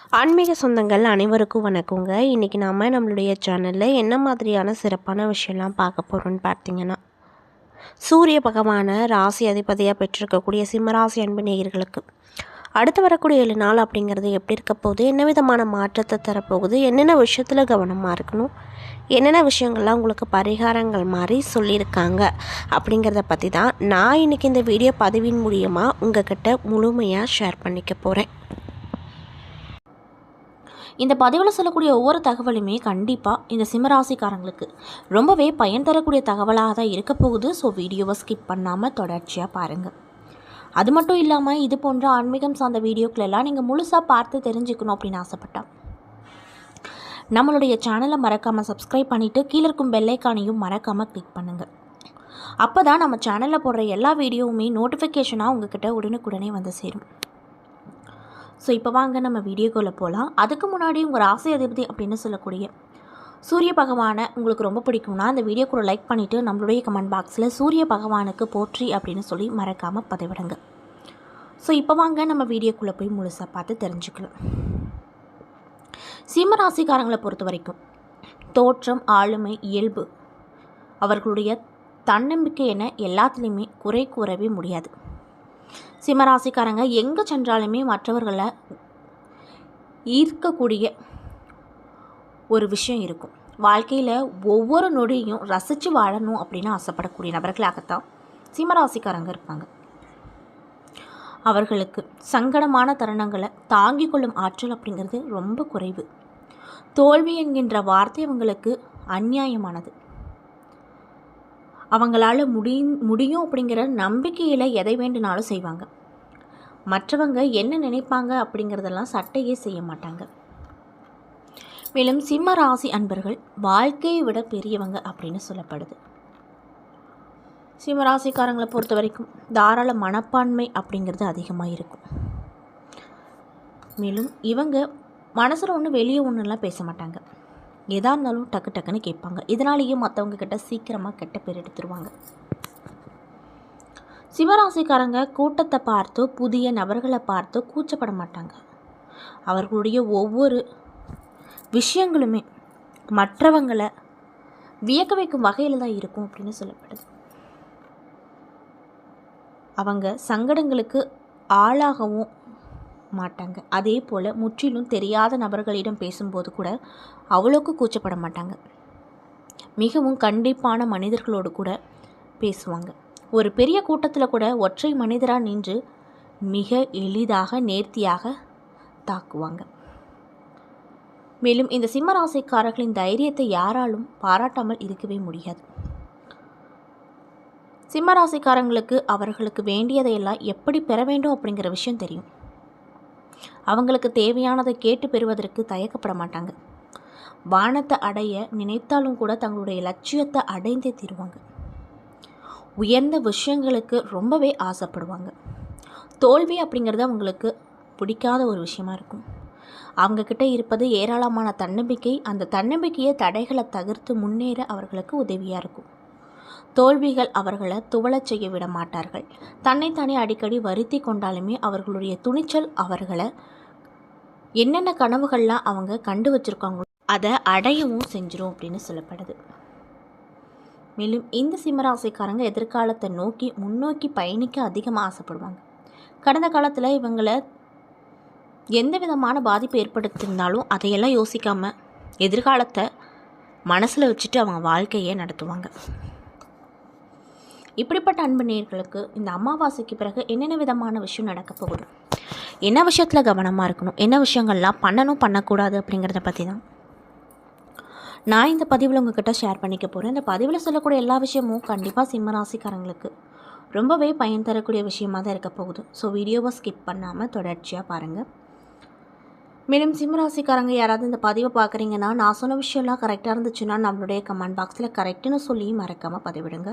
ஆன்மீக சொந்தங்கள் அனைவருக்கும் வணக்கங்க. இன்றைக்கி நாம் நம்மளுடைய சேனலில் என்ன மாதிரியான சிறப்பான விஷயம்லாம் பார்க்க போகிறோன்னு பார்த்தீங்கன்னா, சூரிய பகவானை ராசி அதிபதியாக பெற்றிருக்கக்கூடிய சிம்மராசி அன்பு நேயர்களுக்கு அடுத்து வரக்கூடிய 7 நாள் அப்படிங்கிறது எப்படி இருக்க போகுது, என்ன விதமான மாற்றத்தை தரப்போகுது, என்னென்ன விஷயத்தில் கவனமாக இருக்கணும், என்னென்ன விஷயங்கள்லாம் உங்களுக்கு பரிகாரங்கள் மாதிரி சொல்லியிருக்காங்க அப்படிங்கிறத பற்றி தான் நான் இன்றைக்கி இந்த வீடியோ பதிவின் மூலியமாக உங்கள்கிட்ட முழுமையாக ஷேர் பண்ணிக்க போகிறேன். இந்த பதிவில் சொல்லக்கூடிய ஒவ்வொரு தகவலுமே கண்டிப்பாக இந்த சிம்மராசிக்காரங்களுக்கு ரொம்பவே பயன் தரக்கூடிய தகவலாக தான் இருக்க போகுது. ஸோ வீடியோவை ஸ்கிப் பண்ணாமல் தொடர்ச்சியாக பாருங்கள். அது மட்டும் இல்லாமல் இது போன்ற ஆன்மீகம் சார்ந்த வீடியோக்களெல்லாம் நீங்கள் முழுசாக பார்த்து தெரிஞ்சுக்கணும் அப்படின்னு ஆசைப்பட்டா நம்மளுடைய சேனலை மறக்காமல் சப்ஸ்கிரைப் பண்ணிவிட்டு கீழே இருக்கும் பெல்லைக்கானையும் மறக்காமல் கிளிக் பண்ணுங்கள். அப்போ தான் நம்ம சேனலில் போடுற எல்லா வீடியோவுமே நோட்டிஃபிகேஷனாக உங்கள்கிட்ட உடனுக்குடனே வந்து சேரும். ஸோ இப்போ வாங்க நம்ம வீடியோக்குள்ளே போகலாம். அதுக்கு முன்னாடி உங்கள் ராசி அதிபதி அப்படின்னு சொல்லக்கூடிய சூரிய பகவானை உங்களுக்கு ரொம்ப பிடிக்கும்னா அந்த வீடியோக்குள்ள லைக் பண்ணிவிட்டு நம்மளுடைய கமெண்ட் பாக்ஸில் சூரிய பகவானுக்கு போற்றி அப்படின்னு சொல்லி மறக்காமல் பதிவிடுங்க. ஸோ இப்போ வாங்க நம்ம வீடியோக்குள்ளே போய் முழுசாக பார்த்து தெரிஞ்சுக்கலாம். சிம்ம ராசிக்காரங்களை பொறுத்த வரைக்கும் தோற்றம், ஆளுமை, இயல்பு, அவர்களுடைய தன்னம்பிக்கை என எல்லாத்துலேயுமே குறை கூறவே முடியாது. சிம்மராசிக்காரங்க எங்கே சென்றாலுமே மற்றவர்களை ஈர்க்கக்கூடிய ஒரு விஷயம் இருக்கும். வாழ்க்கையில் ஒவ்வொரு நொடியும் ரசித்து வாழணும் அப்படின்னு ஆசைப்படக்கூடிய நபர்களாகத்தான் சிம்மராசிக்காரங்க இருப்பாங்க. அவர்களுக்கு சங்கடமான தருணங்களை தாங்கிக் கொள்ளும் ஆற்றல் அப்படிங்கிறது ரொம்ப குறைவு. தோல்வி என்கின்ற வார்த்தை அவங்களுக்கு அந்நியாயமானது. அவங்களால முடியும் அப்படிங்கிற நம்பிக்கையில் எதை வேண்டுனாலும் செய்வாங்க. மற்றவங்க என்ன நினைப்பாங்க அப்படிங்கிறதெல்லாம் சட்டையே செய்ய மாட்டாங்க. மேலும் சிம்ம ராசி அன்பர்கள் வாழ்க்கையை விட பெரியவங்க அப்படின்னு சொல்லப்படுது. சிம்மராசிக்காரங்களை பொறுத்த வரைக்கும் தாராள மனப்பான்மை அப்படிங்கிறது அதிகமாக இருக்கும். மேலும் இவங்க மனசில் ஒன்று வெளியே ஒன்றுலாம் பேச மாட்டாங்க. எதாக இருந்தாலும் டக்கு டக்குன்னு கேட்பாங்க. இதனாலேயும் மற்றவங்க கிட்ட சீக்கிரமாக கெட்ட பேர் எடுத்துருவாங்க. சிவராசிக்காரங்க கூட்டத்தை பார்த்து புதிய நபர்களை பார்த்து கூச்சப்பட மாட்டாங்க. அவர்களுடைய ஒவ்வொரு விஷயங்களுமே மற்றவங்களை வியக்க வைக்கும் வகையில் தான் இருக்கும் அப்படின்னு சொல்லப்படுது. அவங்க சங்கடங்களுக்கு ஆளாகவும் மாட்டாங்க. அதே போல் முற்றிலும் தெரியாத நபர்களிடம் பேசும்போது கூட அவ்வளோக்கு கூச்சப்பட மாட்டாங்க. மிகவும் கண்டிப்பான மனிதர்களோடு கூட பேசுவாங்க. ஒரு பெரிய கூட்டத்தில் கூட ஒற்றை மனிதராக நின்று மிக எளிதாக நேர்த்தியாக தாக்குவாங்க. மேலும் இந்த சிம்மராசிக்காரர்களின் தைரியத்தை யாராலும் பாராட்டாமல் இருக்கவே முடியாது. சிம்மராசிக்காரங்களுக்கு அவர்களுக்கு வேண்டியதையெல்லாம் எப்படி பெற வேண்டும் அப்படிங்கிற விஷயம் தெரியும். அவங்களுக்கு தேவையானதை கேட்டு பெறுவதற்கு தயக்கப்பட மாட்டாங்க. வானத்தை அடைய நினைத்தாலும் கூட தங்களுடைய லட்சியத்தை அடைந்தே தீருவாங்க. உயர்ந்த விஷயங்களுக்கு ரொம்பவே ஆசைப்படுவாங்க. தோல்வி அப்படிங்கிறது அவங்களுக்கு பிடிக்காத ஒரு விஷயமா இருக்கும். அவங்கக்கிட்ட இருப்பது ஏராளமான தன்னம்பிக்கை. அந்த தன்னம்பிக்கையை தடைகளை தவிர்த்து முன்னேற அவர்களுக்கு உதவியாக இருக்கும். தோல்விகள் அவர்களை துவளச் செய்ய விட மாட்டார்கள். தன்னைத்தானே அடிக்கடி வருத்தி கொண்டாலுமே அவர்களுடைய துணிச்சல் அவர்களை என்னென்ன கனவுகள்லாம் அவங்க கண்டு வச்சுருக்காங்களோ அதை அடையவும் செஞ்சிடும் அப்படின்னு சொல்லப்படுது. மேலும் இந்த சிம்மராசிக்காரங்க எதிர்காலத்தை நோக்கி முன்னோக்கி பயணிக்க அதிகமாக ஆசைப்படுவாங்க. கடந்த காலத்தில் இவங்களை எந்த விதமான பாதிப்பு ஏற்படுத்தியிருந்தாலும் அதையெல்லாம் யோசிக்காமல் எதிர்காலத்தை மனசில் வச்சுட்டு அவங்க வாழ்க்கையை நடத்துவாங்க. இப்படிப்பட்ட அன்பு நேயர்களுக்கு இந்த அமாவாசைக்கு பிறகு என்னென்ன விதமான விஷயம் நடக்க போகுது, என்ன விஷயத்தில் கவனமாக இருக்கணும், என்ன விஷயங்கள்லாம் பண்ணணும் பண்ணக்கூடாது அப்படிங்கிறத பற்றி தான் நான் இந்த பதிவில் உங்ககிட்ட ஷேர் பண்ணிக்க போகிறேன். இந்த பதிவில் சொல்லக்கூடிய எல்லா விஷயமும் கண்டிப்பாக சிம்மராசிக்காரங்களுக்கு ரொம்பவே பயன் தரக்கூடிய விஷயமாக தான் இருக்க போகுது. ஸோ வீடியோவை ஸ்கிப் பண்ணாமல் தொடர்ச்சியாக பாருங்கள். மேலும் சிம்மராசிக்காரங்க யாராவது இந்த பதிவை பார்க்குறீங்கன்னா நான் சொன்ன விஷயம்லாம் கரெக்டாக இருந்துச்சுன்னா நம்மளுடைய கமெண்ட் பாக்ஸில் கரெக்டுன்னு சொல்லி மறக்காமல் பதிவிடுங்க.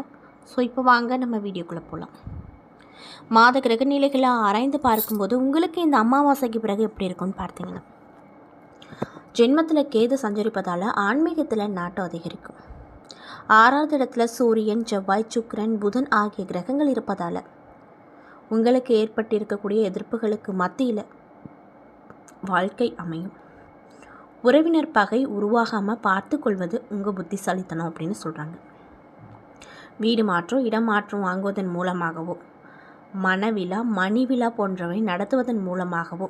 ஸோ இப்போ வாங்க நம்ம வீடியோக்குள்ளே போகலாம். மாத கிரக நிலைகளை ஆராய்ந்து பார்க்கும்போது உங்களுக்கு இந்த அமாவாசைக்கு பிறகு எப்படி இருக்குன்னு பார்த்தீங்கன்னா, ஜென்மத்தில் கேது சஞ்சரிப்பதால் ஆன்மீகத்தில் நாட்டம் அதிகரிக்கும். 6வது இடத்துல சூரியன், செவ்வாய், சுக்கிரன், புதன் ஆகிய கிரகங்கள் இருப்பதால் உங்களுக்கு ஏற்பட்டிருக்கக்கூடிய எதிர்ப்புகளுக்கு மத்தியில் வாழ்க்கை அமையும். உறவினர் பகை உருவாகாமல் பார்த்து கொள்வது உங்கள் புத்திசாலித்தனம் அப்படின்னு சொல்கிறாங்க. வீடு மாற்றம், இடம் மாற்றம் வாங்குவதன் மூலமாகவோ, மணவிழா, மணிவிழா போன்றவை நடத்துவதன் மூலமாகவோ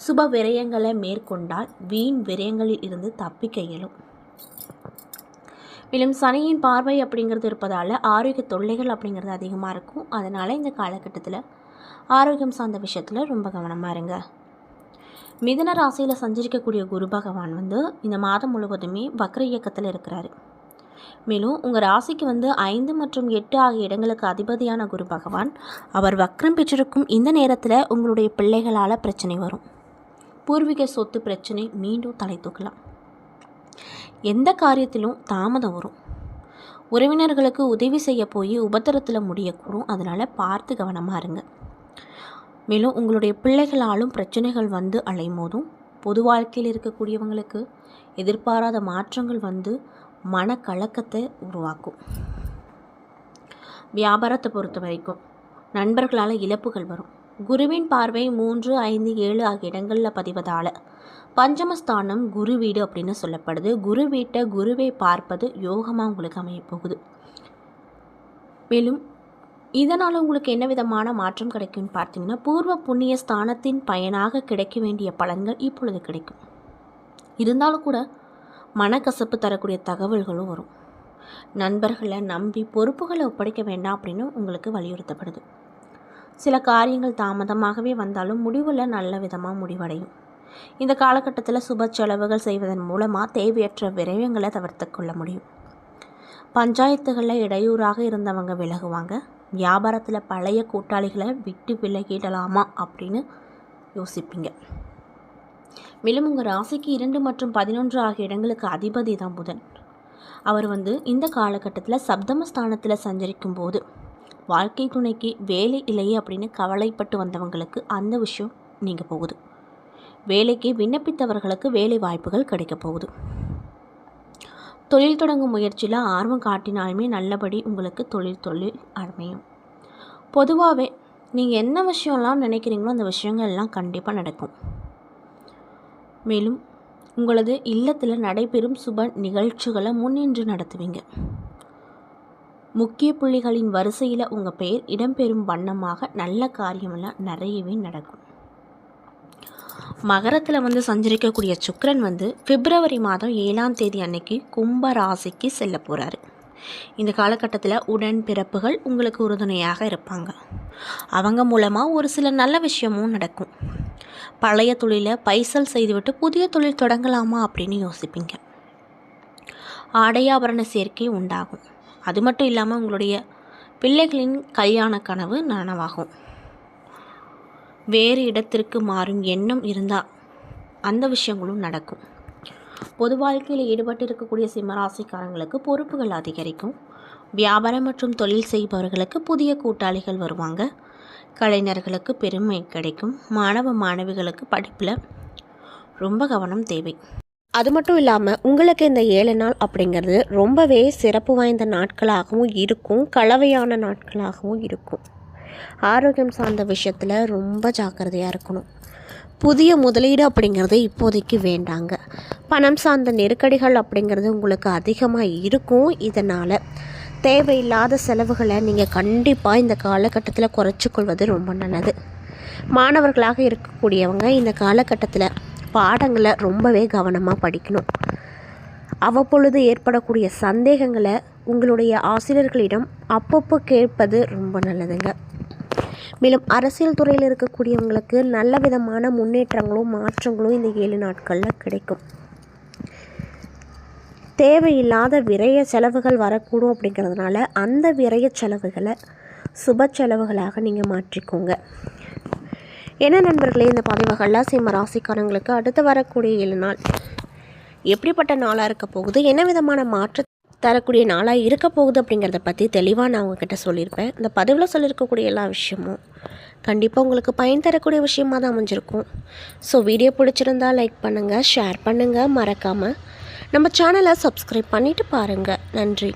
சுப விரயங்களை மேற்கொண்டால் வீண் விரயங்களில் இருந்து தப்பிக்க இயலும். மேலும் சனியின் பார்வை அப்படிங்கிறது இருப்பதால் ஆரோக்கிய தொல்லைகள் அப்படிங்கிறது அதிகமாக இருக்கும். அதனால் இந்த காலகட்டத்தில் ஆரோக்கியம் சார்ந்த விஷயத்தில் ரொம்ப கவனமாக இருங்க. மிதுன ராசியில் சஞ்சரிக்கக்கூடிய குரு பகவான் இந்த மாதம் முழுவதுமே வக்ர இயக்கத்தில் இருக்கிறாரு. மேலும் உங்கள் ராசிக்கு 5 மற்றும் 8 ஆகிய இடங்களுக்கு அதிபதியான குரு பகவான் அவர் வக்ரம் பெற்றிருக்கும் இந்த நேரத்தில் உங்களுடைய பிள்ளைகளால் பிரச்சனை வரும். பூர்வீக சொத்து பிரச்சனை மீண்டும் தலை தூக்கலாம். எந்த காரியத்திலும் தாமதம் வரும். உறவினர்களுக்கு உதவி செய்ய போய் உபத்திரத்தில் முடியக்கூடும். அதனால் பார்த்து கவனமாக இருங்க. மேலும் உங்களுடைய பிள்ளைகளாலும் பிரச்சனைகள் அலைமோதும். பொது வாழ்க்கையில் இருக்கக்கூடியவங்களுக்கு எதிர்பாராத மாற்றங்கள் மனக்கலக்கத்தை உருவாக்கும். வியாபாரத்தை பொறுத்த வரைக்கும் நண்பர்களால் இழப்புகள் வரும். குருவின் பார்வை 3, 5, 7 ஆகிய இடங்களில் பதிவதால் பஞ்சமஸ்தானம் குரு வீடு அப்படின்னு சொல்லப்படுது. குரு வீட்டை குருவை பார்ப்பது யோகமாக உங்களுக்கு அமையப்போகுது. மேலும் இதனால் உங்களுக்கு என்ன விதமான மாற்றம் கிடைக்கும்னு பார்த்தீங்கன்னா, பூர்வ புண்ணிய ஸ்தானத்தின் பயனாக கிடைக்க வேண்டிய பலன்கள் இப்பொழுது கிடைக்கும். இருந்தாலும் கூட மனக்கசப்பு தரக்கூடிய தகவல்களும் வரும். நண்பர்களை நம்பி பொறுப்புகளை ஒப்படைக்க வேண்டாம் அப்படின்னு உங்களுக்கு வலியுறுத்தப்படுது. சில காரியங்கள் தாமதமாகவே வந்தாலும் முடிவில் நல்ல விதமாக முடிவடையும். இந்த காலகட்டத்தில் சுப செலவுகள் செய்வதன் மூலமாக தேவையற்ற விரயங்களை தவிர்த்து கொள்ள முடியும். பஞ்சாயத்துகளில் இடையூறாக இருந்தவங்க விலகுவாங்க. வியாபாரத்தில் பழைய கூட்டாளிகளை விட்டு விலகிடலாமா அப்படின்னு யோசிப்பீங்க. மேலும் உங்கள் ராசிக்கு 2 மற்றும் 11 ஆகிய இடங்களுக்கு அதிபதி தான் புதன். அவர் இந்த காலகட்டத்தில் சப்தமஸ்தானத்தில் சஞ்சரிக்கும் போது வாழ்க்கை துணைக்கு வேலை இல்லையே அப்படின்னு கவலைப்பட்டு வந்தவங்களுக்கு அந்த விஷயம் நீங்கள் போகுது. வேலைக்கு விண்ணப்பித்தவர்களுக்கு வேலை வாய்ப்புகள் கிடைக்க போகுது. தொழில் தொடங்கும் முயற்சியில் ஆர்வம் காட்டினாலுமே நல்லபடி உங்களுக்கு தொழில் அமையும். பொதுவாகவே நீங்கள் என்ன விஷயம்லாம் நினைக்கிறீங்களோ அந்த விஷயங்கள் எல்லாம் கண்டிப்பாக நடக்கும். மேலும் உங்களது இல்லத்தில் நடைபெறும் சுப நிகழ்ச்சிகளை முன்னின்று நடத்துவீங்க. முக்கிய புள்ளிகளின் வரிசையில் உங்கள் பெயர் இடம்பெறும் வண்ணமாக நல்ல காரியமெல்லாம் நிறையவே நடக்கும். மகரத்தில் சஞ்சரிக்கக்கூடிய சுக்கிரன் பிப்ரவரி மாதம் 7ஆம் தேதி அன்னைக்கு கும்ப ராசிக்கு செல்ல போகிறாரு. இந்த காலகட்டத்தில் உடன் பிறப்புகள் உங்களுக்கு உறுதுணையாக இருப்பாங்க. அவங்க மூலமாக ஒரு சில நல்ல விஷயமும் நடக்கும். பழைய தொழிலை பைசல் செய்துவிட்டு புதிய தொழில் தொடங்கலாமா அப்படின்னு யோசிப்பீங்க. ஆடையாபரண சேர்க்கை உண்டாகும். அது மட்டும் இல்லாமல் உங்களுடைய பிள்ளைகளின் கல்யாண கனவு நனவாகும். வேறு இடத்திற்கு மாறும் எண்ணம் இருந்தால் அந்த விஷயங்களும் நடக்கும். பொது வாழ்க்கையில் ஈடுபட்டு இருக்கக்கூடிய சிம்மராசிக்காரங்களுக்கு பொறுப்புகள் அதிகரிக்கும். வியாபாரம் மற்றும் தொழில் செய்பவர்களுக்கு புதிய கூட்டாளிகள் வருவாங்க. கலைஞர்களுக்கு பெருமை கிடைக்கும். மாணவ மாணவிகளுக்கு படிப்பில் ரொம்ப கவனம் தேவை. அது மட்டும் இல்லாமல் உங்களுக்கு இந்த 7 நாள் அப்படிங்கிறது ரொம்பவே சிறப்பு வாய்ந்த நாட்களாகவும் இருக்கும். கலவையான நாட்களாகவும் இருக்கும். ஆரோக்கியம் சார்ந்த விஷயத்தில் ரொம்ப ஜாக்கிரதையாக இருக்கணும். புதிய முதலீடு அப்படிங்கிறது இப்போதைக்கு வேண்டாங்க. பணம் சார்ந்த நெருக்கடிகள் அப்படிங்கிறது உங்களுக்கு அதிகமாக இருக்கும். இதனால் தேவையில்லாத செலவுகளை நீங்கள் கண்டிப்பாக இந்த காலகட்டத்தில் குறைச்சிக்கொள்வது ரொம்ப நல்லது. மாணவர்களாக இருக்கக்கூடியவங்க இந்த காலகட்டத்தில் பாடங்களை ரொம்பவே கவனமாக படிக்கணும். அவ்வப்பொழுது ஏற்படக்கூடிய சந்தேகங்களை உங்களுடைய ஆசிரியர்களிடம் அப்பப்போ கேட்பது ரொம்ப நல்லதுங்க. மேலும் அரசியல் துறையில் இருக்கக்கூடியவங்களுக்கு நல்ல விதமான முன்னேற்றங்களும் மாற்றங்களும் இந்த 7 நாட்களில் கிடைக்கும். தேவையில்லாத விரய செலவுகள் வரக்கூடும். அப்படிங்கிறதுனால அந்த விரய செலவுகளை சுப செலவுகளாக நீங்கள் மாற்றிக்கோங்க. என்ன நண்பர்களே, இந்த பதிவுகள்லாம் சிம்ம ராசிக்காரங்களுக்கு அடுத்து வரக்கூடிய 7 நாள் எப்படிப்பட்ட நாளாக இருக்க போகுது, என்ன விதமான மாற்ற தரக்கூடிய நாளாக இருக்க போகுது அப்படிங்கிறத பற்றி தெளிவாக நான் உங்ககிட்ட சொல்லியிருப்பேன். இந்த பதிவில் சொல்லியிருக்கக்கூடிய எல்லா விஷயமும் கண்டிப்பாக உங்களுக்கு பயன் தரக்கூடிய விஷயமாக தான் அமைஞ்சிருக்கும். ஸோ வீடியோ பிடிச்சிருந்தால் லைக் பண்ணுங்கள், ஷேர் பண்ணுங்கள், மறக்காமல் நம்ம சேனலை சப்ஸ்கிரைப் பண்ணிவிட்டு பாருங்கள். நன்றி.